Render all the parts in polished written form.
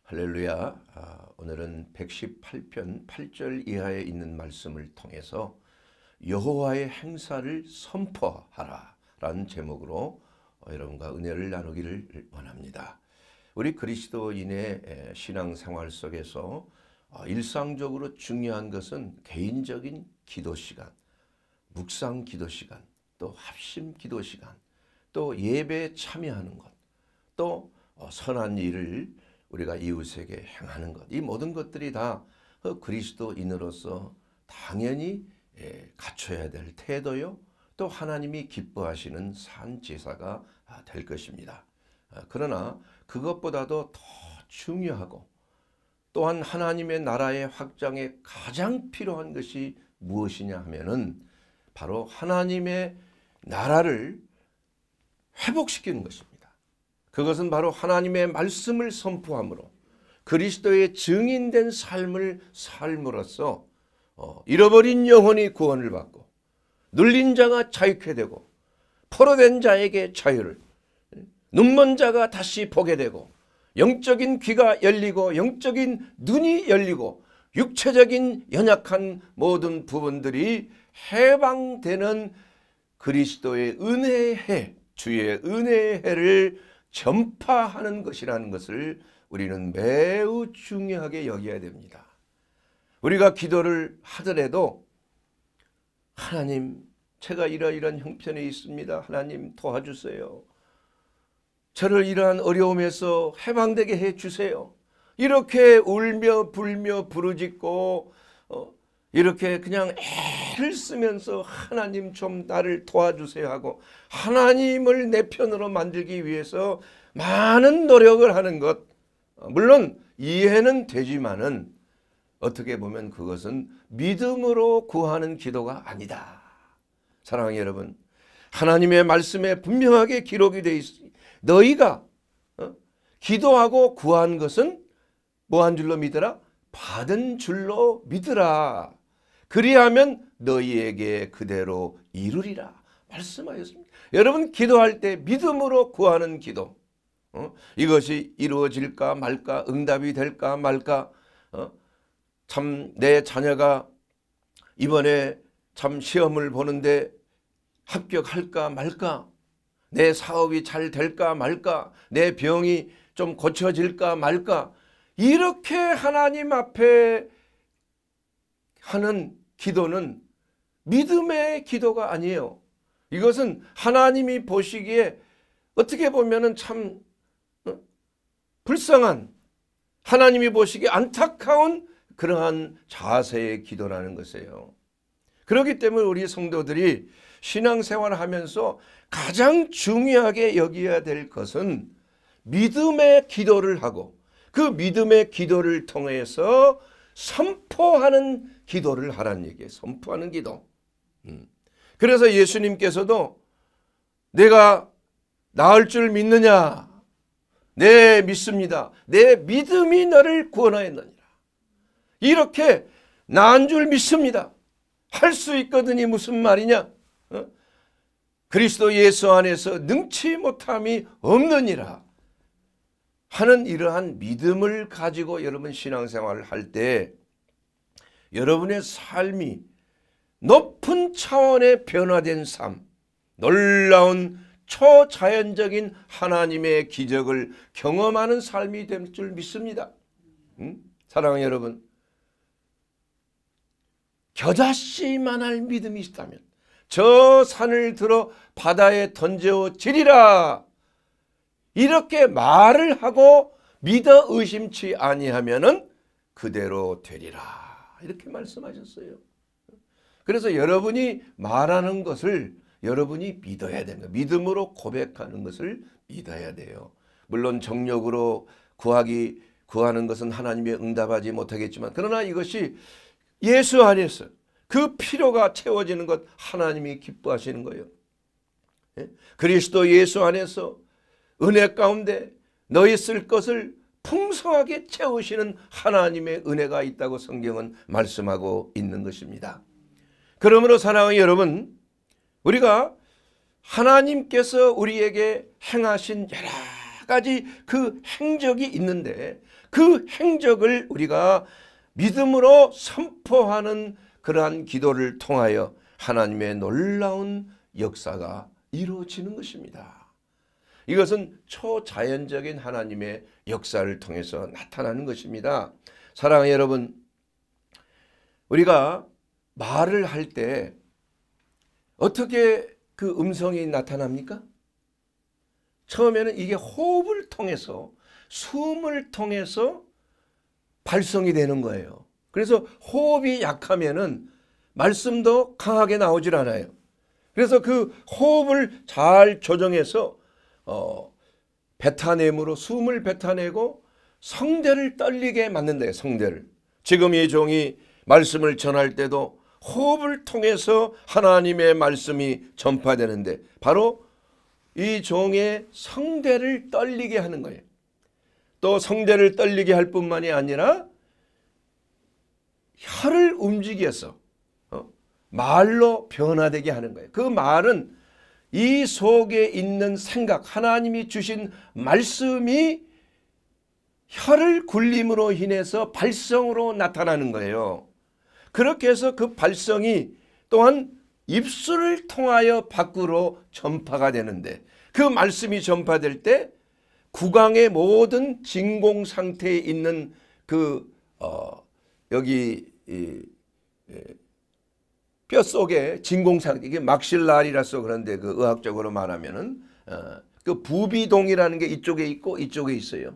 할렐루야. 오늘은 118편 8절 이하에 있는 말씀을 통해서 여호와의 행사를 선포하라 라는 제목으로 여러분과 은혜를 나누기를 원합니다. 우리 그리스도인의 신앙생활 속에서 일상적으로 중요한 것은 개인적인 기도 시간, 묵상 기도 시간, 또 합심 기도 시간, 또 예배에 참여하는 것, 또 선한 일을 우리가 이웃에게 행하는 것, 이 모든 것들이 다 그리스도인으로서 당연히 갖춰야 될 태도요, 또 하나님이 기뻐하시는 산 제사가 될 것입니다. 그러나 그것보다도 더 중요하고 또한 하나님의 나라의 확장에 가장 필요한 것이 무엇이냐 하면은 바로 하나님의 나라를 회복시키는 것입니다. 그것은 바로 하나님의 말씀을 선포함으로 그리스도의 증인된 삶을 삶으로써 잃어버린 영혼이 구원을 받고 눌린 자가 자유케 되고 포로된 자에게 자유를, 눈먼 자가 다시 보게 되고 영적인 귀가 열리고 영적인 눈이 열리고 육체적인 연약한 모든 부분들이 해방되는 그리스도의 은혜의 해, 주의 은혜의 해를 전파하는 것이라는 것을 우리는 매우 중요하게 여겨야 됩니다. 우리가 기도를 하더라도 하나님, 제가 이러이러한 형편에 있습니다. 하나님 도와주세요. 저를 이러한 어려움에서 해방되게 해주세요. 이렇게 울며 불며 부르짖고 이렇게 그냥 애를 쓰면서 하나님 좀 나를 도와주세요 하고 하나님을 내 편으로 만들기 위해서 많은 노력을 하는 것, 물론 이해는 되지만은 어떻게 보면 그것은 믿음으로 구하는 기도가 아니다. 사랑하는 여러분, 하나님의 말씀에 분명하게 기록이 되어 있으니 너희가 기도하고 구한 것은 뭐한 줄로 믿으라? 받은 줄로 믿으라. 그리하면 너희에게 그대로 이루리라 말씀하였습니다. 여러분, 기도할 때 믿음으로 구하는 기도, 이것이 이루어질까 말까, 응답이 될까 말까, 참 내 자녀가 이번에 참 시험을 보는데 합격할까 말까, 내 사업이 잘 될까 말까, 내 병이 좀 고쳐질까 말까, 이렇게 하나님 앞에 하는 기도는 믿음의 기도가 아니에요. 이것은 하나님이 보시기에 어떻게 보면은 참 불쌍한, 하나님이 보시기에 안타까운 그러한 자세의 기도라는 것이에요. 그렇기 때문에 우리 성도들이 신앙생활을 하면서 가장 중요하게 여겨야 될 것은 믿음의 기도를 하고 그 믿음의 기도를 통해서 선포하는 기도를 하라는 얘기예요. 선포하는 기도. 그래서 예수님께서도 내가 나을 줄 믿느냐? 네, 믿습니다. 내 믿음이 너를 구원하였느니라. 이렇게 나은 줄 믿습니다. 할 수 있거든이 무슨 말이냐? 그리스도 예수 안에서 능치 못함이 없느니라 하는 이러한 믿음을 가지고 여러분 신앙생활을 할 때 여러분의 삶이 높은 차원의 변화된 삶, 놀라운 초자연적인 하나님의 기적을 경험하는 삶이 될 줄 믿습니다. 사랑하는 여러분, 겨자씨만할 믿음이 있다면 저 산을 들어 바다에 던져지리라 이렇게 말을 하고 믿어 의심치 아니하면은 그대로 되리라 이렇게 말씀하셨어요. 그래서 여러분이 말하는 것을 여러분이 믿어야 됩니다. 믿음으로 고백하는 것을 믿어야 돼요. 물론 정욕으로 구하는 것은 하나님의 응답하지 못하겠지만 그러나 이것이 예수 안에서 그 필요가 채워지는 것 하나님이 기뻐하시는 거예요. 그리스도 예수 안에서 은혜 가운데 너희 쓸 것을 풍성하게 채우시는 하나님의 은혜가 있다고 성경은 말씀하고 있는 것입니다. 그러므로 사랑하는 여러분, 우리가 하나님께서 우리에게 행하신 여러 가지 그 행적이 있는데 그 행적을 우리가 믿음으로 선포하는 그러한 기도를 통하여 하나님의 놀라운 역사가 이루어지는 것입니다. 이것은 초자연적인 하나님의 역사를 통해서 나타나는 것입니다. 사랑하는 여러분, 우리가 말을 할 때 어떻게 그 음성이 나타납니까? 처음에는 이게 호흡을 통해서, 숨을 통해서 발성이 되는 거예요. 그래서 호흡이 약하면은 말씀도 강하게 나오질 않아요. 그래서 그 호흡을 잘 조정해서 뱉어냄으로 숨을 뱉어내고 성대를 떨리게 만든다. 성대를. 지금 이 종이 말씀을 전할 때도 호흡을 통해서 하나님의 말씀이 전파되는데 바로 이 종의 성대를 떨리게 하는 거예요. 또 성대를 떨리게 할 뿐만이 아니라 혀를 움직여서 말로 변화되게 하는 거예요. 그 말은 이 속에 있는 생각, 하나님이 주신 말씀이 혀를 굴림으로 인해서 발성으로 나타나는 거예요. 그렇게 해서 그 발성이 또한 입술을 통하여 밖으로 전파가 되는데 그 말씀이 전파될 때 구강의 모든 진공 상태에 있는 그 여기 뼈 속에 진공 상태, 이게 막실라리라서 그런데 그 의학적으로 말하면은 그 부비동이라는 게 이쪽에 있고 이쪽에 있어요.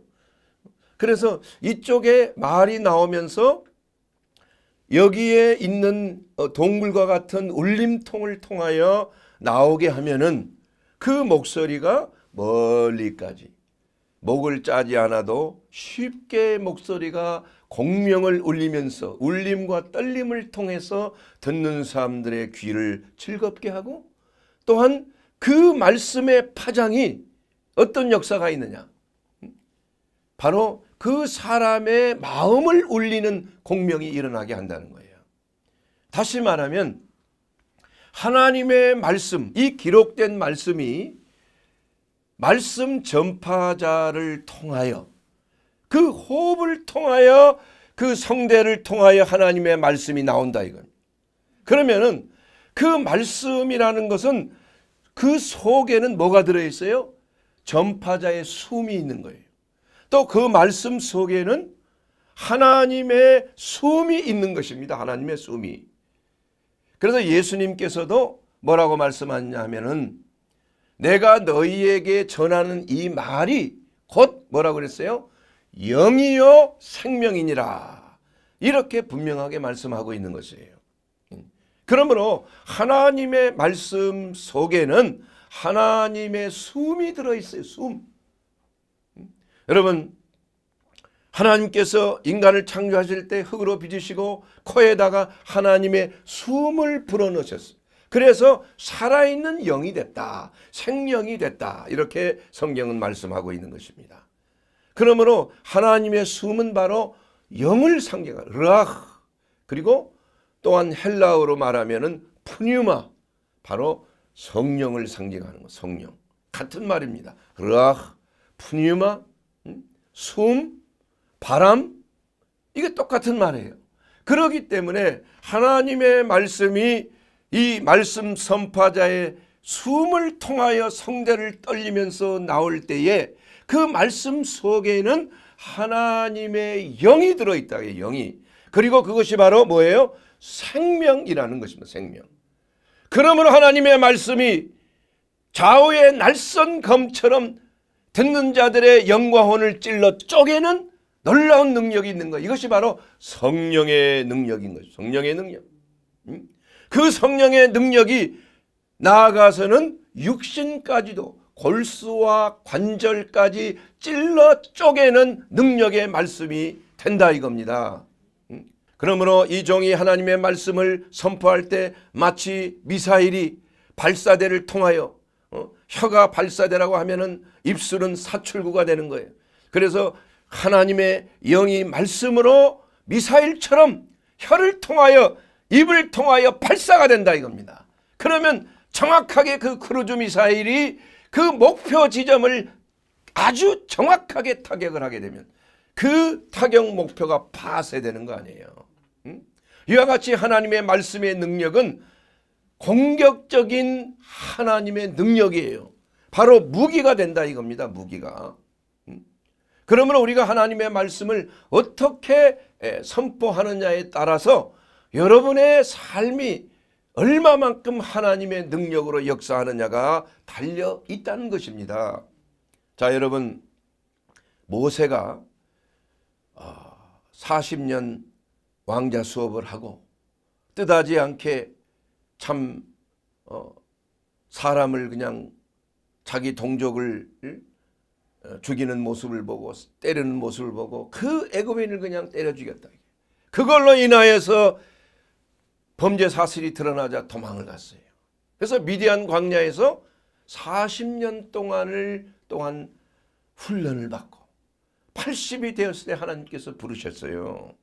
그래서 이쪽에 말이 나오면서 여기에 있는 동물과 같은 울림통을 통하여 나오게 하면은 그 목소리가 멀리까지 목을 짜지 않아도 쉽게 목소리가 공명을 울리면서 울림과 떨림을 통해서 듣는 사람들의 귀를 즐겁게 하고 또한 그 말씀의 파장이 어떤 역사가 있느냐? 바로 그 사람의 마음을 울리는 공명이 일어나게 한다는 거예요. 다시 말하면 하나님의 말씀, 이 기록된 말씀이 말씀 전파자를 통하여 그 호흡을 통하여 그 성대를 통하여 하나님의 말씀이 나온다 이건. 그러면은 그 말씀이라는 것은 그 속에는 뭐가 들어있어요? 전파자의 숨이 있는 거예요. 또 그 말씀 속에는 하나님의 숨이 있는 것입니다. 하나님의 숨이. 그래서 예수님께서도 뭐라고 말씀하냐면은 내가 너희에게 전하는 이 말이 곧 뭐라고 그랬어요? 영이요 생명이니라. 이렇게 분명하게 말씀하고 있는 것이에요. 그러므로 하나님의 말씀 속에는 하나님의 숨이 들어있어요. 숨. 여러분, 하나님께서 인간을 창조하실 때 흙으로 빚으시고 코에다가 하나님의 숨을 불어넣으셨어요. 그래서 살아있는 영이 됐다. 생명이 됐다. 이렇게 성경은 말씀하고 있는 것입니다. 그러므로 하나님의 숨은 바로 영을 상징하는 르아흐, 그리고 또한 헬라어로 말하면은 푸뉴마, 바로 성령을 상징하는 것. 성령. 같은 말입니다. 르아흐, 푸뉴마, 숨, 바람, 이게 똑같은 말이에요. 그렇기 때문에 하나님의 말씀이 이 말씀 선파자의 숨을 통하여 성대를 떨리면서 나올 때에 그 말씀 속에는 하나님의 영이 들어있다. 영이. 그리고 그것이 바로 뭐예요? 생명이라는 것입니다. 생명. 그러므로 하나님의 말씀이 좌우의 날선 검처럼 듣는 자들의 영과 혼을 찔러 쪼개는 놀라운 능력이 있는 것. 이것이 바로 성령의 능력인 것이죠. 성령의 능력. 그 성령의 능력이 나아가서는 육신까지도 골수와 관절까지 찔러 쪼개는 능력의 말씀이 된다 이겁니다. 그러므로 이 종이 하나님의 말씀을 선포할 때 마치 미사일이 발사대를 통하여 혀가 발사대라고 하면은 입술은 사출구가 되는 거예요. 그래서 하나님의 영이 말씀으로 미사일처럼 혀를 통하여 입을 통하여 발사가 된다 이겁니다. 그러면 정확하게 그 크루즈 미사일이 그 목표 지점을 아주 정확하게 타격을 하게 되면 그 타격 목표가 파쇄되는 거 아니에요. 이와 같이 하나님의 말씀의 능력은 공격적인 하나님의 능력이에요. 바로 무기가 된다 이겁니다. 무기가. 그러므로 우리가 하나님의 말씀을 어떻게 선포하느냐에 따라서 여러분의 삶이 얼마만큼 하나님의 능력으로 역사하느냐가 달려 있다는 것입니다. 자, 여러분, 모세가 40년 왕자 수업을 하고 뜻하지 않게 참 사람을 그냥 자기 동족을 죽이는 모습을 보고 때리는 모습을 보고 그 애굽인을 그냥 때려 죽였다. 그걸로 인하여서 범죄 사실이 드러나자 도망을 갔어요. 그래서 미디안 광야에서 40년 동안 훈련을 받고 80이 되었을 때 하나님께서 부르셨어요.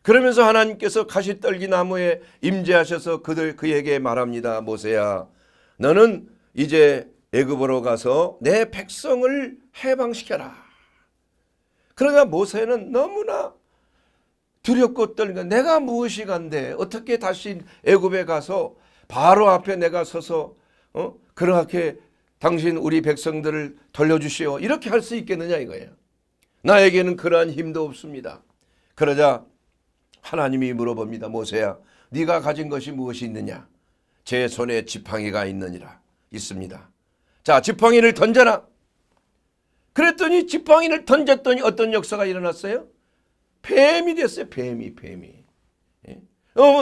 그러면서 하나님께서 가시떨기 나무에 임재하셔서 그에게 말합니다. 모세야, 너는 이제 애굽으로 가서 내 백성을 해방시켜라. 그러나 모세는 너무나 두렵고 떨리니까 내가 무엇이 간데 어떻게 다시 애굽에 가서 바로 앞에 내가 서서 그렇게 당신 우리 백성들을 돌려주시오 이렇게 할 수 있겠느냐 이거예요. 나에게는 그러한 힘도 없습니다. 그러자 하나님이 물어봅니다. 모세야, 네가 가진 것이 무엇이 있느냐? 제 손에 지팡이가 있습니다. 자, 지팡이를 던져라. 그랬더니 지팡이를 던졌더니 어떤 역사가 일어났어요? 뱀이 됐어요. 뱀이.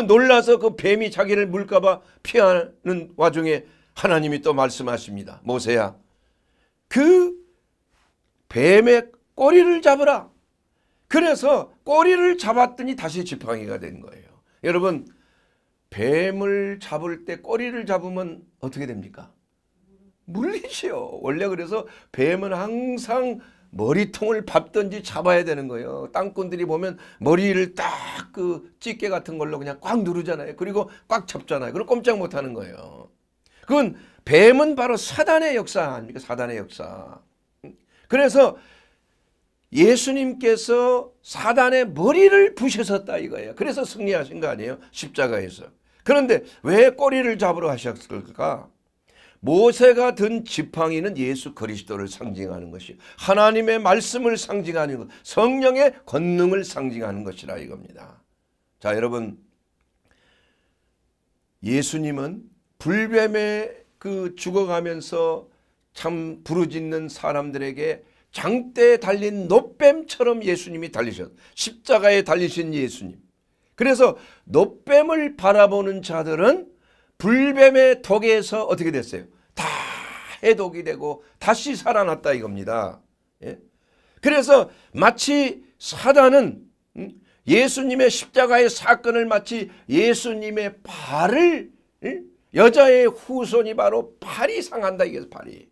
놀라서 그 뱀이 자기를 물까봐 피하는 와중에 하나님이 또 말씀하십니다. 모세야, 그 뱀의 꼬리를 잡으라. 그래서 꼬리를 잡았더니 다시 지팡이가 된 거예요. 여러분, 뱀을 잡을 때 꼬리를 잡으면 어떻게 됩니까? 물리죠. 원래 그래서 뱀은 항상 머리통을 밟든지 잡아야 되는 거예요. 땅꾼들이 보면 머리를 딱 그 찌개 같은 걸로 그냥 꽉 누르잖아요. 그리고 꽉 잡잖아요. 그럼 꼼짝 못 하는 거예요. 그건 뱀은 바로 사단의 역사 아닙니까? 사단의 역사. 그래서 예수님께서 사단의 머리를 부셔섰다 이거예요. 그래서 승리하신 거 아니에요? 십자가에서. 그런데 왜 꼬리를 잡으러 하셨을까? 모세가 든 지팡이는 예수 그리스도를 상징하는 것이 하나님의 말씀을 상징하는 것, 성령의 권능을 상징하는 것이라 이겁니다. 자, 여러분, 예수님은 불뱀에 죽어가면서 참 부르짖는 사람들에게 장대에 달린 놋뱀처럼 예수님이 달리셨어요. 십자가에 달리신 예수님. 그래서 놋뱀을 바라보는 자들은 불뱀의 독에서 어떻게 됐어요? 다 해독이 되고 다시 살아났다 이겁니다. 그래서 마치 사단은 예수님의 십자가의 사건을 마치 예수님의 발을, 여자의 후손이 바로 발이 상한다 이게 발이.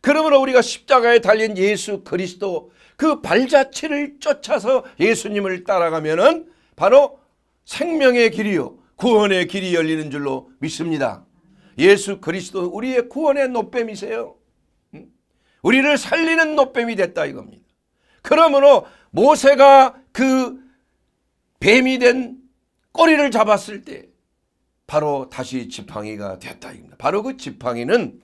그러므로 우리가 십자가에 달린 예수 그리스도 그 발자취를 쫓아서 예수님을 따라가면은 바로 생명의 길이요 구원의 길이 열리는 줄로 믿습니다. 예수 그리스도 우리의 구원의 놋뱀이세요. 우리를 살리는 놋뱀이 됐다 이겁니다. 그러므로 모세가 그 뱀이 된 꼬리를 잡았을 때 바로 다시 지팡이가 됐다 이겁니다. 바로 그 지팡이는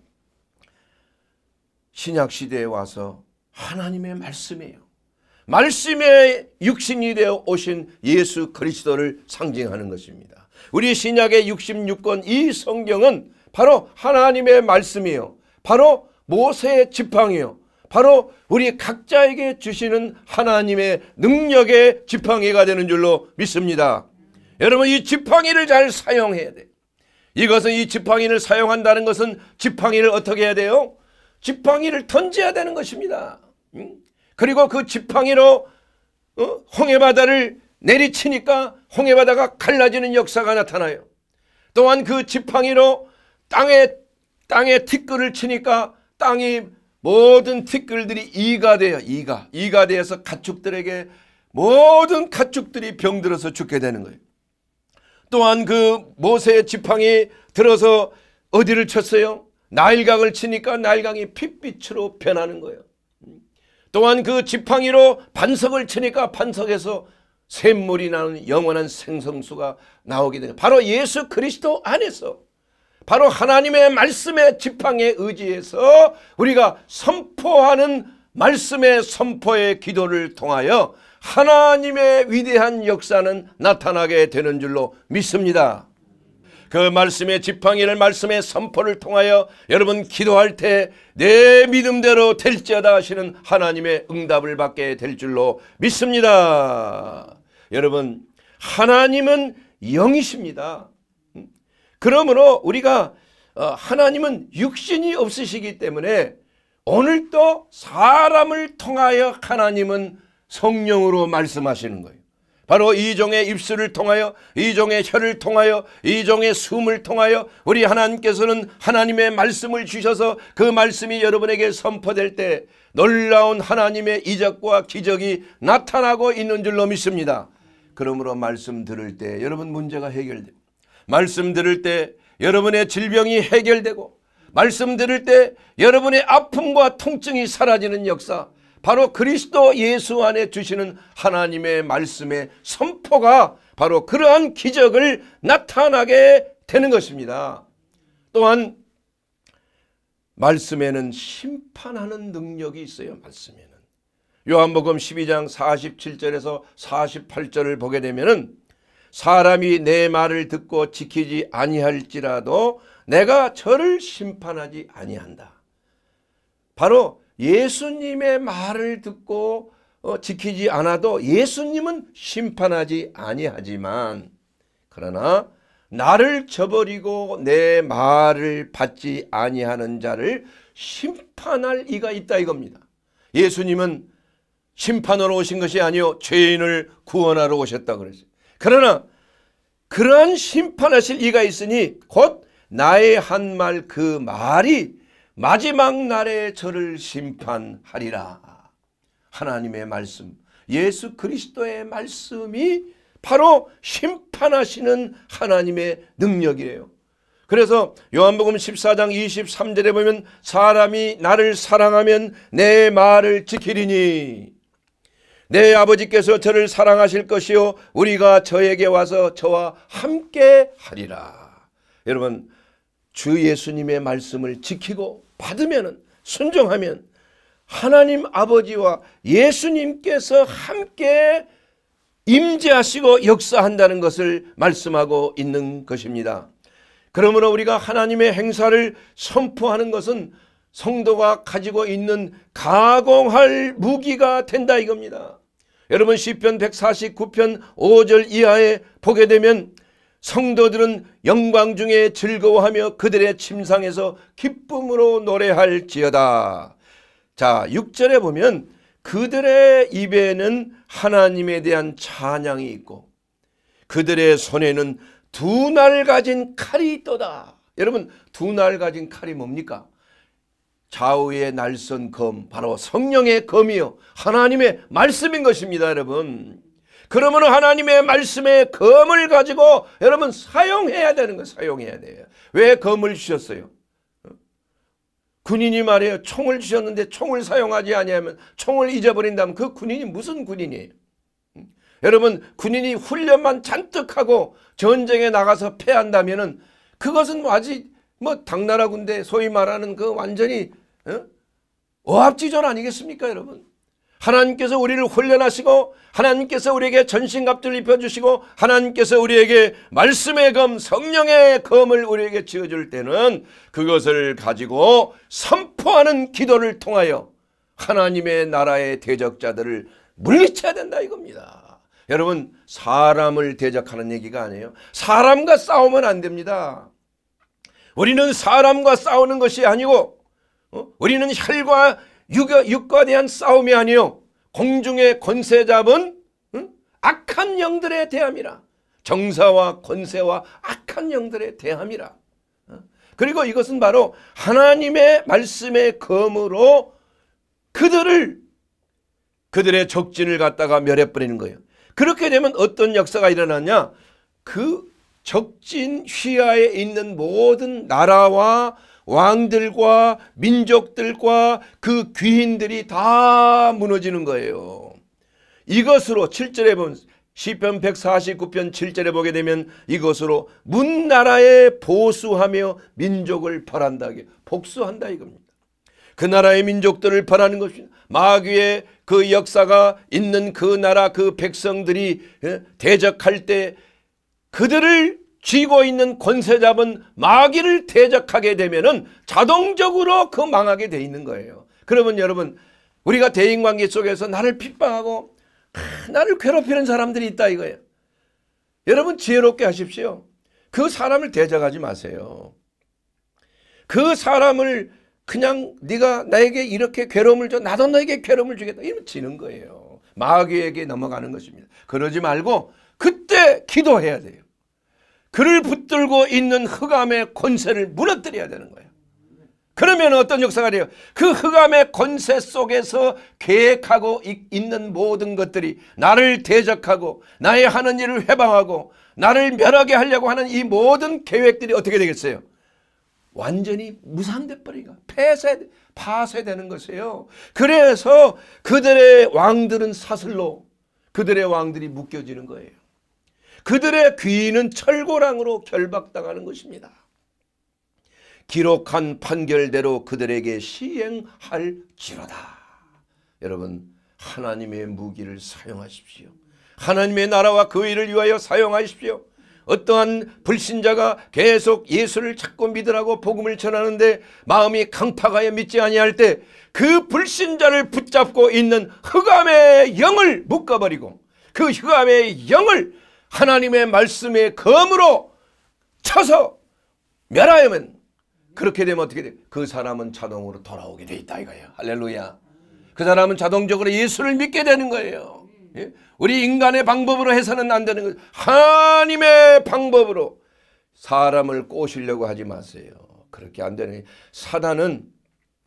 신약시대에 와서 하나님의 말씀이에요. 말씀의 육신이 되어 오신 예수 그리스도를 상징하는 것입니다. 우리 신약의 66권 이 성경은 바로 하나님의 말씀이에요. 바로 모세의 지팡이요. 바로 우리 각자에게 주시는 하나님의 능력의 지팡이가 되는 줄로 믿습니다. 여러분, 이 지팡이를 잘 사용해야 돼요. 이것은 이 지팡이를 사용한다는 것은 지팡이를 어떻게 해야 돼요? 지팡이를 던져야 되는 것입니다. 그리고 그 지팡이로 홍해바다를 내리치니까 홍해바다가 갈라지는 역사가 나타나요. 또한 그 지팡이로 땅에 티끌을 치니까 땅이 모든 티끌들이 이가 돼요. 이가 되어서 가축들에게 모든 가축들이 병들어서 죽게 되는 거예요. 또한 그 모세의 지팡이 들어서 어디를 쳤어요? 나일강을 치니까 나일강이 핏빛으로 변하는 거예요. 또한 그 지팡이로 반석을 치니까 반석에서 샘물이 나는 영원한 생성수가 나오게 되는, 바로 예수 그리스도 안에서, 바로 하나님의 말씀의 지팡이에 의지해서 우리가 선포하는 말씀의 선포의 기도를 통하여 하나님의 위대한 역사는 나타나게 되는 줄로 믿습니다. 그 말씀의 지팡이를, 말씀의 선포를 통하여 여러분 기도할 때 내 믿음대로 될지어다 하시는 하나님의 응답을 받게 될 줄로 믿습니다. 여러분, 하나님은 영이십니다. 그러므로 우리가 하나님은 육신이 없으시기 때문에 오늘도 사람을 통하여 하나님은 성령으로 말씀하시는 거예요. 바로 이종의 입술을 통하여, 이종의 혀를 통하여, 이종의 숨을 통하여 우리 하나님께서는 하나님의 말씀을 주셔서 그 말씀이 여러분에게 선포될 때 놀라운 하나님의 이적과 기적이 나타나고 있는 줄로 믿습니다. 그러므로 말씀 들을 때 여러분 문제가 해결되고, 말씀 들을 때 여러분의 질병이 해결되고, 말씀 들을 때 여러분의 아픔과 통증이 사라지는 역사, 바로 그리스도 예수 안에 주시는 하나님의 말씀의 선포가 바로 그러한 기적을 나타나게 되는 것입니다. 또한 말씀에는 심판하는 능력이 있어요. 말씀에는 요한복음 12장 47절에서 48절을 보게 되면은 사람이 내 말을 듣고 지키지 아니할지라도 내가 저를 심판하지 아니한다. 바로 예수님의 말을 듣고 지키지 않아도 예수님은 심판하지 아니하지만, 그러나 나를 저버리고 내 말을 받지 아니하는 자를 심판할 이가 있다 이겁니다. 예수님은 심판하러 오신 것이 아니요 죄인을 구원하러 오셨다 그랬어요. 그러나 그러한 심판하실 이가 있으니 곧 나의 한 말, 그 말이 마지막 날에 저를 심판하리라. 하나님의 말씀, 예수 그리스도의 말씀이 바로 심판하시는 하나님의 능력이에요. 그래서 요한복음 14장 23절에 보면 사람이 나를 사랑하면 내 말을 지키리니 내 아버지께서 저를 사랑하실 것이요 우리가 저에게 와서 저와 함께 하리라. 여러분, 주 예수님의 말씀을 지키고 받으면, 순종하면 하나님 아버지와 예수님께서 함께 임재하시고 역사한다는 것을 말씀하고 있는 것입니다. 그러므로 우리가 하나님의 행사를 선포하는 것은 성도가 가지고 있는 가공할 무기가 된다 이겁니다. 여러분, 시편 149편 5절 이하에 보게 되면 성도들은 영광 중에 즐거워하며 그들의 침상에서 기쁨으로 노래할지어다. 자, 6절에 보면 그들의 입에는 하나님에 대한 찬양이 있고 그들의 손에는 두 날 가진 칼이 있도다. 여러분, 두 날 가진 칼이 뭡니까? 좌우의 날선 검, 바로 성령의 검이요 하나님의 말씀인 것입니다. 여러분, 그러면 하나님의 말씀의 검을 가지고 여러분 사용해야 되는 거예요. 사용해야 돼요. 왜 검을 주셨어요? 군인이 말이에요. 총을 주셨는데 총을 사용하지 아니하면, 총을 잊어버린다면 그 군인이 무슨 군인이에요? 여러분, 군인이 훈련만 잔뜩 하고 전쟁에 나가서 패한다면은 그것은 아직 당나라 군대 소위 말하는 그 완전히 어합지존 아니겠습니까? 여러분, 하나님께서 우리를 훈련하시고 하나님께서 우리에게 전신갑주를 입혀주시고 하나님께서 우리에게 말씀의 검, 성령의 검을 우리에게 지어줄 때는 그것을 가지고 선포하는 기도를 통하여 하나님의 나라의 대적자들을 물리쳐야 된다 이겁니다. 여러분, 사람을 대적하는 얘기가 아니에요. 사람과 싸우면 안 됩니다. 우리는 사람과 싸우는 것이 아니고 우리는 혈과 육과 대한 싸움이 아니요 공중의 권세 잡은 악한 영들에 대함이라. 정사와 권세와 악한 영들에 대함이라. 그리고 이것은 바로 하나님의 말씀의 검으로 그들의 적진을 갖다가 멸해버리는 거예요. 그렇게 되면 어떤 역사가 일어나냐? 그 적진 휘하에 있는 모든 나라와 왕들과 민족들과 그 귀인들이 다 무너지는 거예요. 이것으로 7절에 보면 시편 149편 7절에 보게 되면 이것으로 문나라에 보수하며 민족을 벌한다. 복수한다 이겁니다. 그 나라의 민족들을 벌하는 것입니다. 마귀의 그 역사가 있는 그 나라 그 백성들이 대적할 때 그들을 쥐고 있는 권세 잡은 마귀를 대적하게 되면은 자동적으로 그 망하게 돼 있는 거예요. 그러면 여러분 우리가 대인관계 속에서 나를 핍박하고 나를 괴롭히는 사람들이 있다 이거예요. 여러분 지혜롭게 하십시오. 그 사람을 대적하지 마세요. 그 사람을 그냥 네가 나에게 이렇게 괴로움을 줘 나도 너에게 괴로움을 주겠다 이러면 지는 거예요. 마귀에게 넘어가는 것입니다. 그러지 말고 그때 기도해야 돼요. 그를 붙들고 있는 흑암의 권세를 무너뜨려야 되는 거예요. 그러면 어떤 역사가 돼요? 그 흑암의 권세 속에서 계획하고 있는 모든 것들이 나를 대적하고 나의 하는 일을 회방하고 나를 멸하게 하려고 하는 이 모든 계획들이 어떻게 되겠어요? 완전히 무산돼 버리고 파쇄되는 것이에요. 그래서 그들의 왕들은 사슬로 그들의 왕들이 묶여지는 거예요. 그들의 귀인은 철고랑으로 결박당하는 것입니다. 기록한 판결대로 그들에게 시행할지로다. 여러분 하나님의 무기를 사용하십시오. 하나님의 나라와 그 일을 위하여 사용하십시오. 어떠한 불신자가 계속 예수를 찾고 믿으라고 복음을 전하는데 마음이 강팍하여 믿지 아니할 때 그 불신자를 붙잡고 있는 흑암의 영을 묶어버리고 그 흑암의 영을 하나님의 말씀의 검으로 쳐서 멸하여면 그렇게 되면 어떻게 돼요? 그 사람은 자동으로 돌아오게 돼 있다 이거예요. 할렐루야. 그 사람은 자동적으로 예수를 믿게 되는 거예요. 예? 우리 인간의 방법으로 해서는 안 되는 거예요. 하나님의 방법으로 사람을 꼬시려고 하지 마세요. 그렇게 안 되는 거예요. 사단은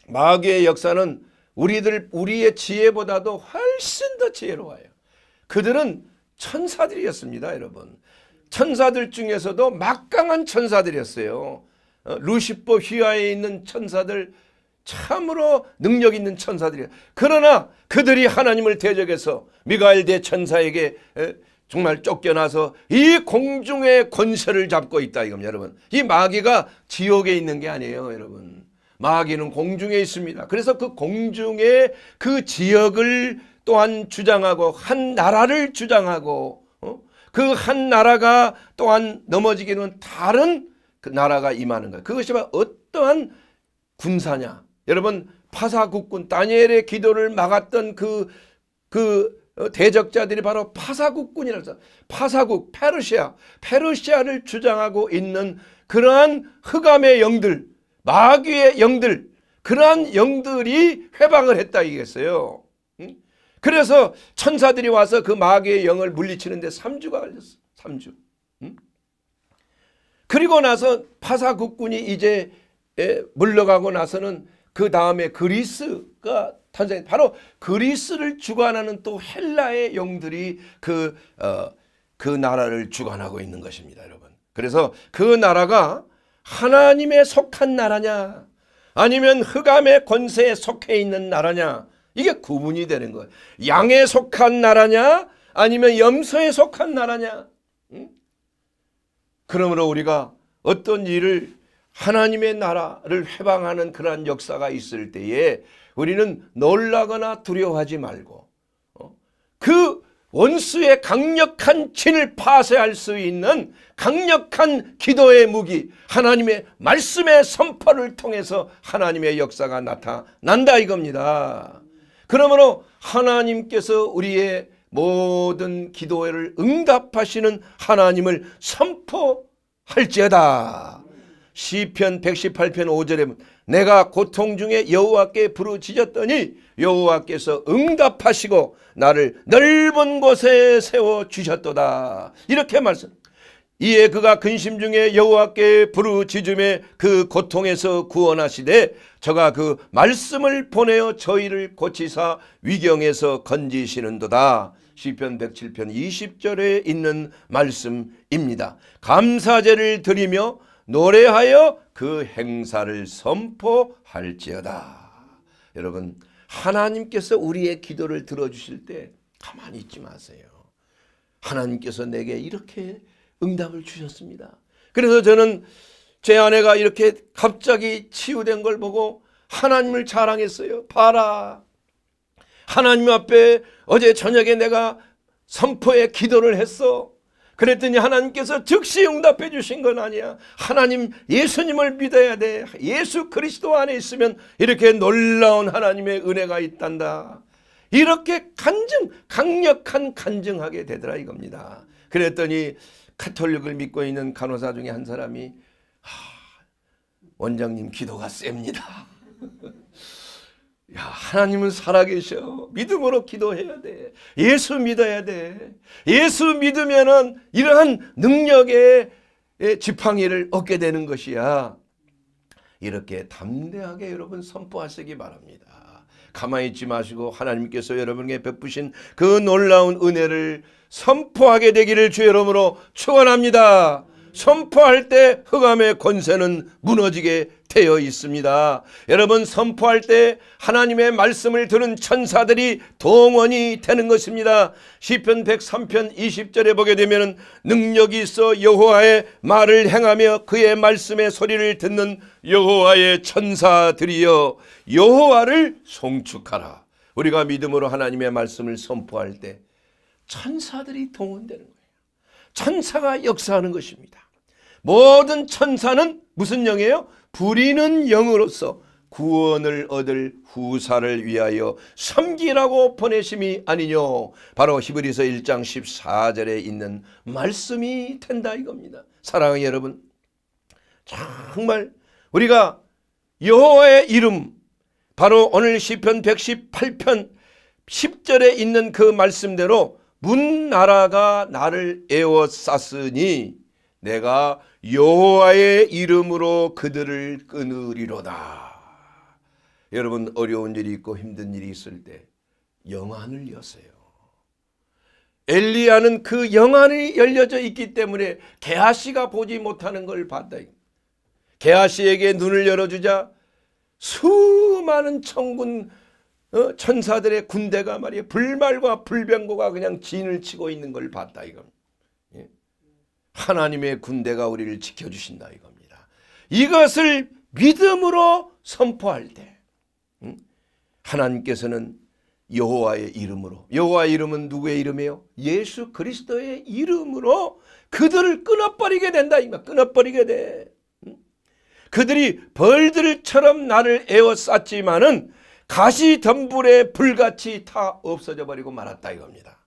마귀의 역사는 우리의 지혜보다도 훨씬 더 지혜로워요. 그들은 천사들이었습니다. 여러분 천사들 중에서도 막강한 천사들이었어요. 루시퍼 휘하에 있는 천사들 참으로 능력 있는 천사들이에요. 그러나 그들이 하나님을 대적해서 미가엘 대천사에게 정말 쫓겨나서 이 공중의 권세를 잡고 있다 이겁니다. 여러분 이 마귀가 지옥에 있는 게 아니에요. 여러분 마귀는 공중에 있습니다. 그래서 그 공중의 그 지역을 또한 주장하고 한 나라를 주장하고 그 한 나라가 또한 넘어지기는 다른 그 나라가 임하는 거예요. 그것이 바로 어떠한 군사냐. 여러분 파사국군 다니엘의 기도를 막았던 그 대적자들이 바로 파사국군이라고 해서 파사국 페르시아를 주장하고 있는 그러한 흑암의 영들 마귀의 영들 그러한 영들이 회방을 했다 이겠어요. 그래서 천사들이 와서 그 마귀의 영을 물리치는데 3주가 걸렸어. 3주. 그리고 나서 파사국군이 이제 물러가고 나서는 그 다음에 그리스가 탄생했어요. 바로 그리스를 주관하는 또 헬라의 영들이 그 나라를 주관하고 있는 것입니다. 여러분. 그래서 그 나라가 하나님에 속한 나라냐 아니면 흑암의 권세에 속해 있는 나라냐 이게 구분이 되는 거예요. 양에 속한 나라냐 아니면 염소에 속한 나라냐. 그러므로 우리가 어떤 일을 하나님의 나라를 회방하는 그러한 역사가 있을 때에 우리는 놀라거나 두려워하지 말고 그 원수의 강력한 진을 파쇄할 수 있는 강력한 기도의 무기 하나님의 말씀의 선포를 통해서 하나님의 역사가 나타난다 이겁니다. 그러므로 하나님께서 우리의 모든 기도를 응답하시는 하나님을 선포할지어다. 시편 118편 5절에 내가 고통 중에 여호와께 부르짖었더니 여호와께서 응답하시고 나를 넓은 곳에 세워주셨도다. 이렇게 말씀. 이에 그가 근심 중에 여호와께 부르짖음에 그 고통에서 구원하시되 저가 그 말씀을 보내어 저희를 고치사 위경에서 건지시는도다. 시편 107편 20절에 있는 말씀입니다. 감사제를 드리며 노래하여 그 행사를 선포할지어다. 여러분, 하나님께서 우리의 기도를 들어주실 때 가만히 있지 마세요. 하나님께서 내게 이렇게 응답을 주셨습니다. 그래서 저는 제 아내가 이렇게 갑자기 치유된 걸 보고 하나님을 자랑했어요. 봐라, 하나님 앞에 어제 저녁에 내가 선포의 기도를 했어. 그랬더니 하나님께서 즉시 응답해 주신 건 아니야. 하나님, 예수님을 믿어야 돼. 예수 그리스도 안에 있으면 이렇게 놀라운 하나님의 은혜가 있단다. 이렇게 강력한 간증하게 되더라 이겁니다. 그랬더니 카톨릭을 믿고 있는 간호사 중에 한 사람이 원장님 기도가 셉니다. 야, 하나님은 살아계셔. 믿음으로 기도해야 돼. 예수 믿어야 돼. 예수 믿으면은 이러한 능력의 지팡이를 얻게 되는 것이야. 이렇게 담대하게 여러분 선포하시기 바랍니다. 가만히 있지 마시고 하나님께서 여러분에게 베푸신 그 놀라운 은혜를 선포하게 되기를 주의 이름으로 축원합니다. 선포할 때 흑암의 권세는 무너지게 되어 있습니다. 여러분, 선포할 때 하나님의 말씀을 들은 천사들이 동원이 되는 것입니다. 시편 103편 20절에 보게 되면 능력이 있어 여호와의 말을 행하며 그의 말씀의 소리를 듣는 여호와의 천사들이여 여호와를 송축하라. 우리가 믿음으로 하나님의 말씀을 선포할 때 천사들이 동원되는 거예요. 천사가 역사하는 것입니다. 모든 천사는 무슨 영이에요? 부리는 영으로서 구원을 얻을 후사를 위하여 섬기라고 보내심이 아니뇨. 바로 히브리서 1장 14절에 있는 말씀이 된다 이겁니다. 사랑하는 여러분, 정말 우리가 여호와의 이름, 바로 오늘 시편 118편 10절에 있는 그 말씀대로 문 나라가 나를 에워쌌으니 내가 여호와의 이름으로 그들을 끊으리로다. 여러분, 어려운 일이 있고 힘든 일이 있을 때 영안을 여세요. 엘리야는 그 영안이 열려져 있기 때문에 게하시가 보지 못하는 걸 봤다. 게하시에게 눈을 열어주자 수많은 천군 천사들의 군대가 말이에요, 불말과 불병거가 그냥 진을 치고 있는 걸 봤다 이겁니다. 하나님의 군대가 우리를 지켜주신다 이겁니다. 이것을 믿음으로 선포할 때 하나님께서는 여호와의 이름으로, 여호와의 이름은 누구의 이름이에요? 예수 그리스도의 이름으로 그들을 끊어버리게 된다 이겁니다. 끊어버리게 돼. 그들이 벌들처럼 나를 에워쌌지만은 가시덤불에 불같이 다 없어져 버리고 말았다 이겁니다.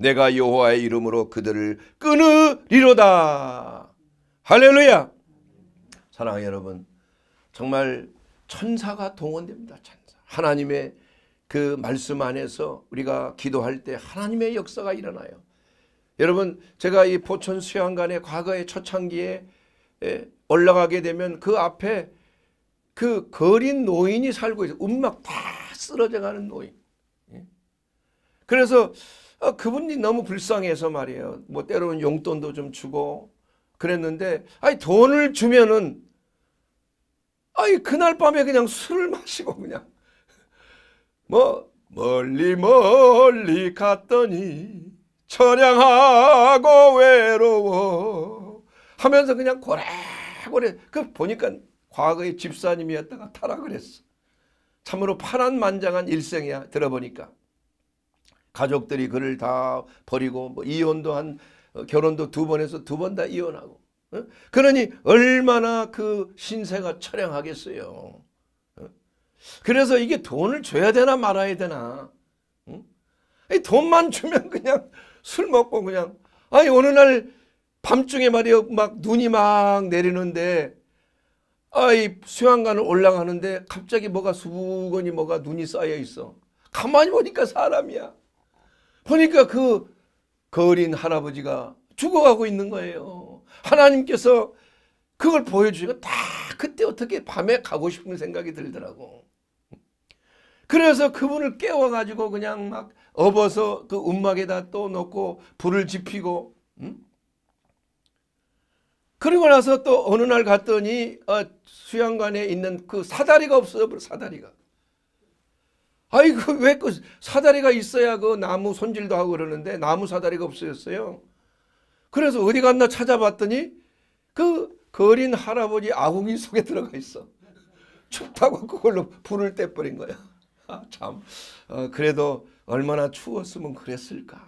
내가 여호와의 이름으로 그들을 끊으리로다. 할렐루야. 사랑하는 여러분, 정말 천사가 동원됩니다. 천사. 하나님의 그 말씀 안에서 우리가 기도할 때 하나님의 역사가 일어나요. 여러분, 제가 이 포천 수양관의 과거의 초창기에 올라가게 되면 그 앞에 그 거린 노인이 살고 있어요. 움막 다 쓰러져 가는 노인. 그래서 그분이 너무 불쌍해서 말이에요. 뭐 때로는 용돈도 좀 주고 그랬는데, 아니 돈을 주면은 아니 그날 밤에 그냥 술을 마시고 그냥 뭐 멀리 멀리 갔더니 처량하고 외로워 하면서 그냥 고래고래. 그 보니까 과거의 집사님이었다가 타락을 했어. 참으로 파란만장한 일생이야. 들어보니까 가족들이 그를 다 버리고 뭐 이혼도 한 결혼도 2번 해서 2번 다 이혼하고. 그러니 얼마나 그 신세가 처량하겠어요. 그래서 이게 돈을 줘야 되나 말아야 되나. 돈만 주면 그냥 술 먹고 그냥. 아니 어느 날 밤중에 말이요 막 눈이 막 내리는데 아이 수양관을 올라가는데 갑자기 뭐가 수건이 뭐가 눈이 쌓여 있어. 가만히 보니까 사람이야. 보니까 그 거린 할아버지가 죽어가고 있는 거예요. 하나님께서 그걸 보여주시고 다 그때 어떻게 밤에 가고 싶은 생각이 들더라고. 그래서 그분을 깨워가지고 그냥 막 업어서 그 움막에다 또 놓고 불을 지피고. 그리고 나서 또 어느 날 갔더니 수양관에 있는 그 사다리가 없어요. 사다리가. 아이고 왜 그 사다리가 있어야 그 나무 손질도 하고 그러는데 나무 사다리가 없어졌어요. 그래서 어디 갔나 찾아봤더니 그 어린 할아버지 아궁이 속에 들어가 있어. 춥다고 그걸로 불을 떼버린 거야. 참 그래도 얼마나 추웠으면 그랬을까.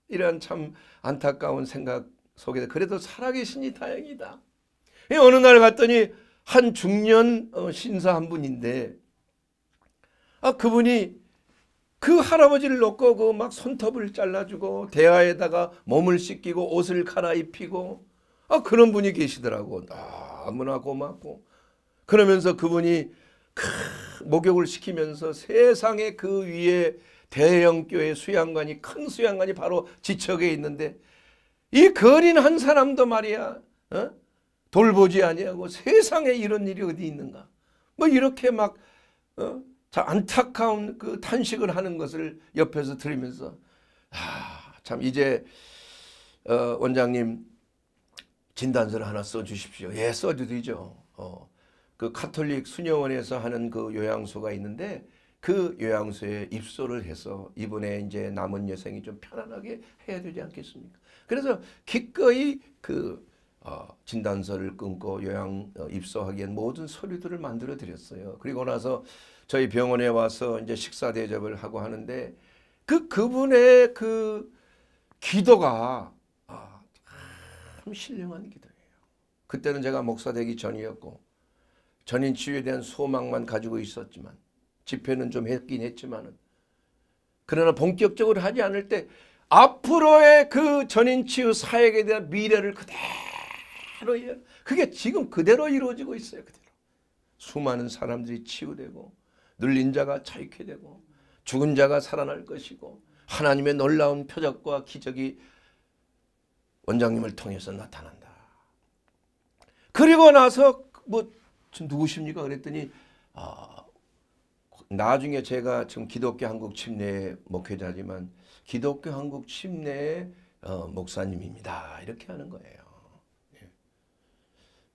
이런 참 안타까운 생각 속에 그래도 살아계시니 다행이다. 어느 날 갔더니 한 중년 신사 한 분인데 그분이 그 할아버지를 놓고 그 막 손톱을 잘라주고 대야에다가 몸을 씻기고 옷을 갈아입히고 그런 분이 계시더라고. 너무나 고맙고 그러면서 그분이 목욕을 시키면서 세상에 그 위에 대형교회 수양관이 큰 수양관이 바로 지척에 있는데 이 거린 한 사람도 말이야 돌보지 아니하고 세상에 이런 일이 어디 있는가 뭐 이렇게 막 안타까운 그 탄식을 하는 것을 옆에서 들으면서 참 이제 원장님 진단서를 하나 써주십시오. 예, 써도 되죠. 그 가톨릭 수녀원에서 하는 그 요양소가 있는데 그 요양소에 입소를 해서 이번에 이제 남은 여생이 좀 편안하게 해야 되지 않겠습니까? 그래서 기꺼이 그 진단서를 끊고 입소하기엔 모든 서류들을 만들어 드렸어요. 그리고 나서 저희 병원에 와서 이제 식사 대접을 하고 하는데 그분의 그 기도가 참 신령한 기도예요. 그때는 제가 목사 되기 전이었고 전인 치유에 대한 소망만 가지고 있었지만 집회는 좀 했긴 했지만은 그러나 본격적으로 하지 않을 때 앞으로의 그 전인 치유 사역에 대한 미래를 그대로 그게 지금 그대로 이루어지고 있어요. 그대로 수많은 사람들이 치유되고 눌린 자가 자유케 되고 죽은 자가 살아날 것이고 하나님의 놀라운 표적과 기적이 원장님을 통해서 나타난다. 그리고 나서 뭐 누구십니까? 그랬더니 나중에 제가 지금 기독교 한국 침례 목회자지만 기독교 한국 침례 목사님입니다. 이렇게 하는 거예요.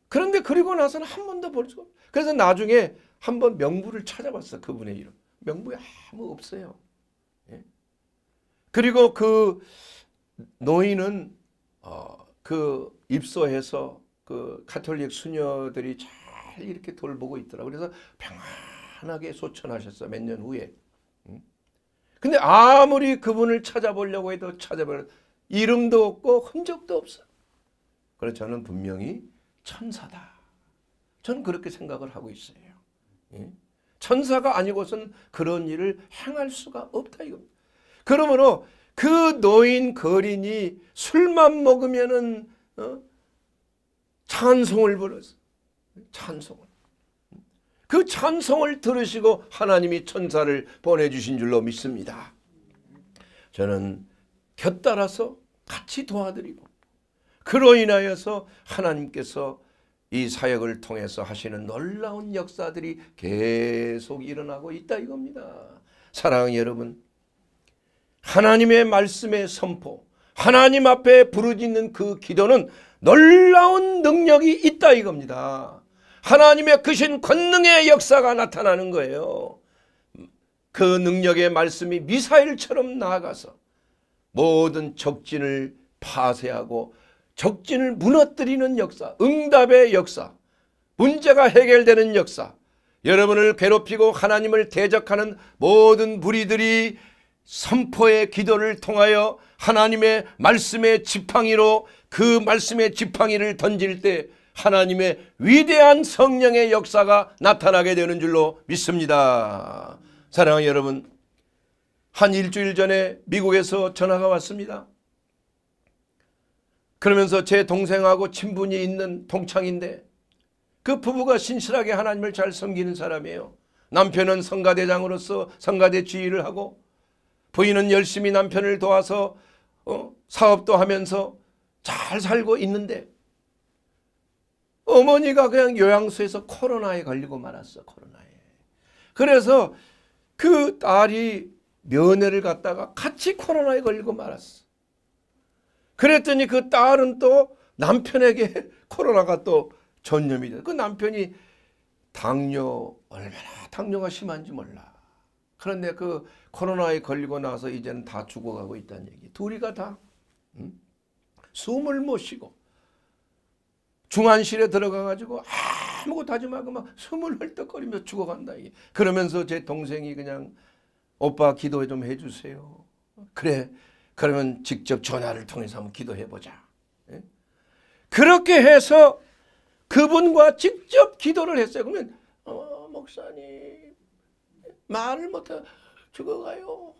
그런데 그리고 나서는 한 번도 볼 수가 없어요. 그래서 나중에 한번 명부를 찾아봤어. 그분의 이름. 명부에 아무 없어요. 그리고 그 노인은 그 입소해서 그 가톨릭 수녀들이 잘 이렇게 돌보고 있더라고요. 그래서 평안하게 소천하셨어요. 몇 년 후에. 근데 아무리 그분을 찾아보려고 해도 찾아보려고 이름도 없고 흔적도 없어요. 그래서 저는 분명히 천사다. 저는 그렇게 생각을 하고 있어요. 천사가 아니고선 그런 일을 행할 수가 없다 이겁니다. 그러므로 그 노인 거린이 술만 먹으면은 찬송을 불렀어. 찬송을. 그 찬송을 들으시고 하나님이 천사를 보내주신 줄로 믿습니다. 저는 곁따라서 같이 도와드리고 그로 인하여서 하나님께서 이 사역을 통해서 하시는 놀라운 역사들이 계속 일어나고 있다 이겁니다. 사랑하는 여러분, 하나님의 말씀의 선포, 하나님 앞에 부르짖는 그 기도는 놀라운 능력이 있다 이겁니다. 하나님의 크신 권능의 역사가 나타나는 거예요. 그 능력의 말씀이 미사일처럼 나아가서 모든 적진을 파쇄하고 적진을 무너뜨리는 역사, 응답의 역사, 문제가 해결되는 역사, 여러분을 괴롭히고 하나님을 대적하는 모든 무리들이 선포의 기도를 통하여 하나님의 말씀의 지팡이로 그 말씀의 지팡이를 던질 때 하나님의 위대한 성령의 역사가 나타나게 되는 줄로 믿습니다. 사랑하는 여러분, 한 일주일 전에 미국에서 전화가 왔습니다. 그러면서 제 동생하고 친분이 있는 동창인데 그 부부가 신실하게 하나님을 잘 섬기는 사람이에요. 남편은 성가대장으로서 성가대 지휘를 하고 부인은 열심히 남편을 도와서 사업도 하면서 잘 살고 있는데 어머니가 그냥 요양소에서 코로나에 걸리고 말았어. 코로나에. 그래서 그 딸이 면회를 갔다가 같이 코로나에 걸리고 말았어. 그랬더니 그 딸은 또 남편에게 코로나가 또 전염이 돼. 그 남편이 얼마나 당뇨가 심한지 몰라. 그런데 그 코로나에 걸리고 나서 이제는 다 죽어가고 있다는 얘기. 둘이가 다 숨을 못 쉬고 중환실에 들어가가지고 아무것도 하지 말고 막 숨을 헐떡거리며 죽어간다. 이게. 그러면서 제 동생이 그냥 오빠 기도 좀 해주세요. 그래. 그러면 직접 전화를 통해서 한번 기도해보자. 그렇게 해서 그분과 직접 기도를 했어요. 그러면 목사님 말을 못해 죽어가요.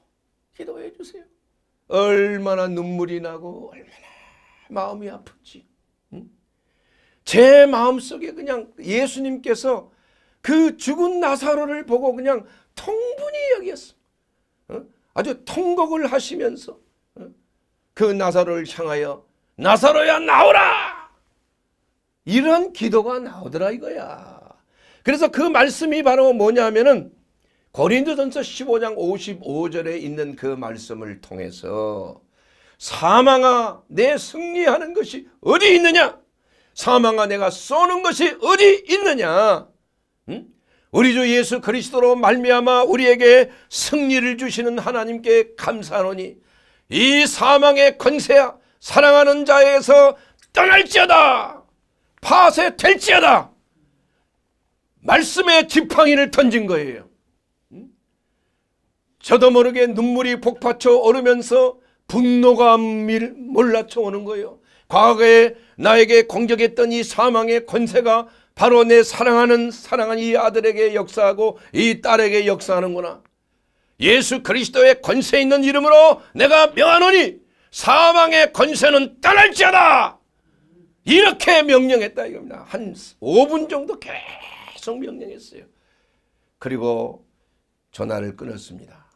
기도해 주세요. 얼마나 눈물이 나고 얼마나 마음이 아프지. 제 마음속에 그냥 예수님께서 그 죽은 나사로를 보고 그냥 통분히 여겼어. 아주 통곡을 하시면서 그 나사로를 향하여 나사로야 나오라! 이런 기도가 나오더라 이거야. 그래서 그 말씀이 바로 뭐냐면은 고린도전서 15장 55절에 있는 그 말씀을 통해서 사망아 내 승리하는 것이 어디 있느냐? 사망아 내가 쏘는 것이 어디 있느냐? 우리 주 예수 그리스도로 말미암아 우리에게 승리를 주시는 하나님께 감사하노니 이 사망의 권세야 사랑하는 자에게서 떠날지어다. 파쇄될지어다. 말씀의 지팡이를 던진 거예요. 저도 모르게 눈물이 복받쳐 오르면서 분노가 몰라쳐 오는 거예요. 과거에 나에게 공격했던 이 사망의 권세가 바로 내 사랑하는 이 아들에게 역사하고 이 딸에게 역사하는구나. 예수 그리스도의 권세 있는 이름으로 내가 명하노니 사망의 권세는 떠날지어다. 이렇게 명령했다 이겁니다. 한 5분 정도 계속 명령했어요. 그리고 전화를 끊었습니다.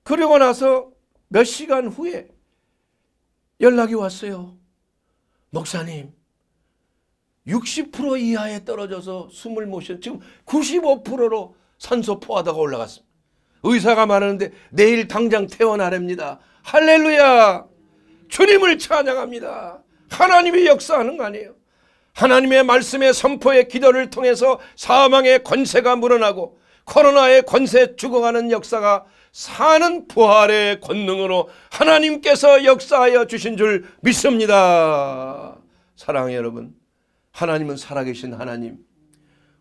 그리고 나서 몇 시간 후에 연락이 왔어요. 목사님 60% 이하에 떨어져서 숨을 못 쉬어 지금 95%로 산소 포화도가 올라갔습니다. 의사가 말하는데 내일 당장 퇴원하랍니다. 할렐루야. 주님을 찬양합니다. 하나님이 역사하는 거 아니에요. 하나님의 말씀의 선포의 기도를 통해서 사망의 권세가 물어나고 코로나의 권세 죽어가는 역사가 사는 부활의 권능으로 하나님께서 역사하여 주신 줄 믿습니다. 사랑하는 여러분, 하나님은 살아계신 하나님.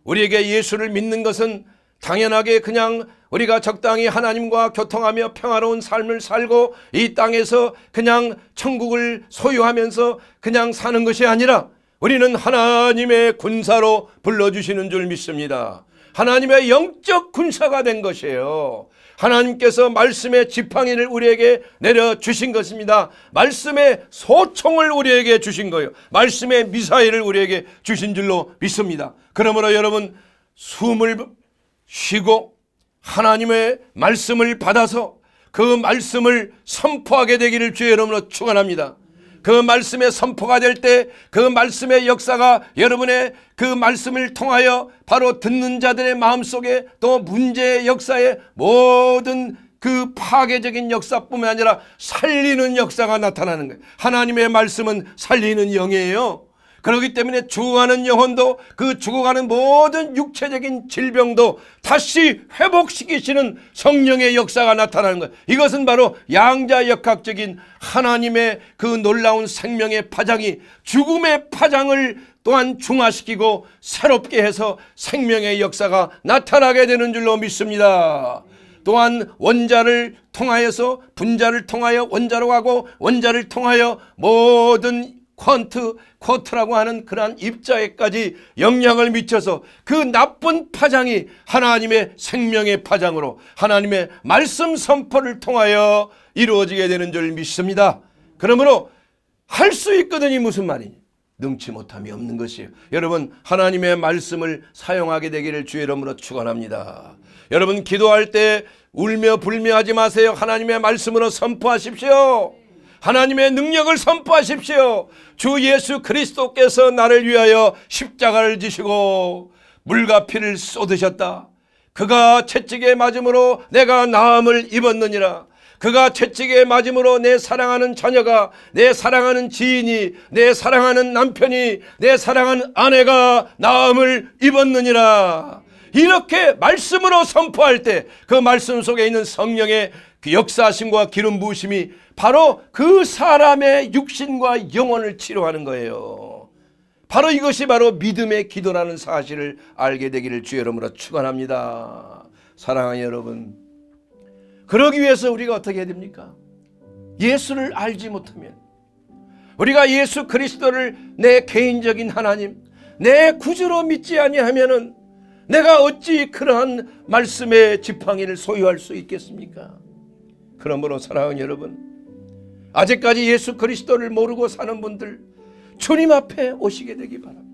우리에게 예수를 믿는 것은 당연하게 그냥 우리가 적당히 하나님과 교통하며 평화로운 삶을 살고 이 땅에서 그냥 천국을 소유하면서 그냥 사는 것이 아니라 우리는 하나님의 군사로 불러주시는 줄 믿습니다. 하나님의 영적 군사가 된 것이에요. 하나님께서 말씀의 지팡이를 우리에게 내려주신 것입니다. 말씀의 소총을 우리에게 주신 거예요. 말씀의 미사일을 우리에게 주신 줄로 믿습니다. 그러므로 여러분 숨을 쉬고 하나님의 말씀을 받아서 그 말씀을 선포하게 되기를 주의 이름으로 축원합니다. 그 말씀의 선포가 될 때 그 말씀의 역사가 여러분의 그 말씀을 통하여 바로 듣는 자들의 마음속에 또 문제의 역사에 모든 그 파괴적인 역사뿐만 아니라 살리는 역사가 나타나는 거예요. 하나님의 말씀은 살리는 영이에요. 그렇기 때문에 죽어가는 영혼도 그 죽어가는 모든 육체적인 질병도 다시 회복시키시는 성령의 역사가 나타나는 거예요. 이것은 바로 양자역학적인 하나님의 그 놀라운 생명의 파장이 죽음의 파장을 또한 중화시키고 새롭게 해서 생명의 역사가 나타나게 되는 줄로 믿습니다. 또한 원자를 통하여서 분자를 통하여 원자로 가고 원자를 통하여 모든 쿼트라고 하는 그러한 입자에까지 영향을 미쳐서 그 나쁜 파장이 하나님의 생명의 파장으로 하나님의 말씀 선포를 통하여 이루어지게 되는 줄 믿습니다. 그러므로 할 수 있거든이 무슨 말이냐? 능치 못함이 없는 것이에요. 여러분 하나님의 말씀을 사용하게 되기를 주의 이름으로 축원합니다. 여러분 기도할 때 울며 불며 하지 마세요. 하나님의 말씀으로 선포하십시오. 하나님의 능력을 선포하십시오. 주 예수 그리스도께서 나를 위하여 십자가를 지시고 물과 피를 쏟으셨다. 그가 채찍에 맞음으로 내가 나음을 입었느니라. 그가 채찍에 맞음으로 내 사랑하는 자녀가, 내 사랑하는 지인이, 내 사랑하는 남편이, 내 사랑하는 아내가 나음을 입었느니라. 이렇게 말씀으로 선포할 때 그 말씀 속에 있는 성령의 그 역사하심과 기름 부으심이 바로 그 사람의 육신과 영혼을 치료하는 거예요. 바로 이것이 바로 믿음의 기도라는 사실을 알게 되기를 주의 이름으로 축원합니다. 사랑하는 여러분, 그러기 위해서 우리가 어떻게 해야 됩니까? 예수를 알지 못하면, 우리가 예수 그리스도를 내 개인적인 하나님, 내 구주로 믿지 아니하면은 내가 어찌 그러한 말씀의 지팡이를 소유할 수 있겠습니까? 그러므로 사랑하는 여러분, 아직까지 예수 그리스도를 모르고 사는 분들 주님 앞에 오시게 되기 바랍니다.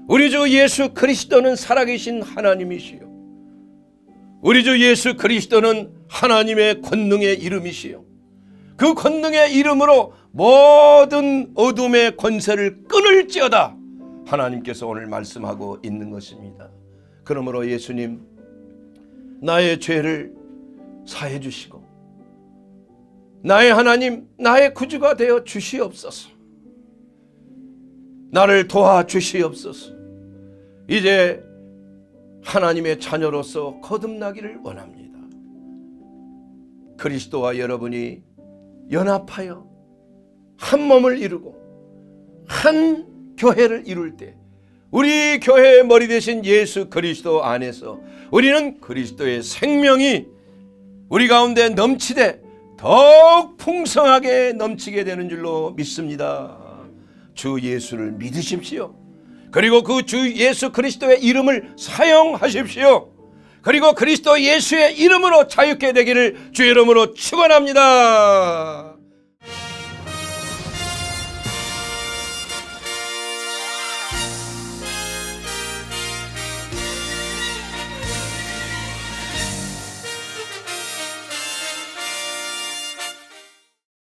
우리 주 예수 그리스도는 살아계신 하나님이시요, 우리 주 예수 그리스도는 하나님의 권능의 이름이시요, 그 권능의 이름으로 모든 어둠의 권세를 끊을지어다 하나님께서 오늘 말씀하고 있는 것입니다. 그러므로 예수님, 나의 죄를 사해 주시고 나의 하나님, 나의 구주가 되어 주시옵소서. 나를 도와 주시옵소서. 이제 하나님의 자녀로서 거듭나기를 원합니다. 그리스도와 여러분이 연합하여 한 몸을 이루고 한 교회를 이룰 때, 우리 교회의 머리 되신 예수 그리스도 안에서 우리는 그리스도의 생명이 우리 가운데 넘치되 더욱 풍성하게 넘치게 되는 줄로 믿습니다. 주 예수를 믿으십시오. 그리고 그 주 예수 그리스도의 이름을 사용하십시오. 그리고 그리스도 예수의 이름으로 자유케 되기를 주의 이름으로 축원합니다.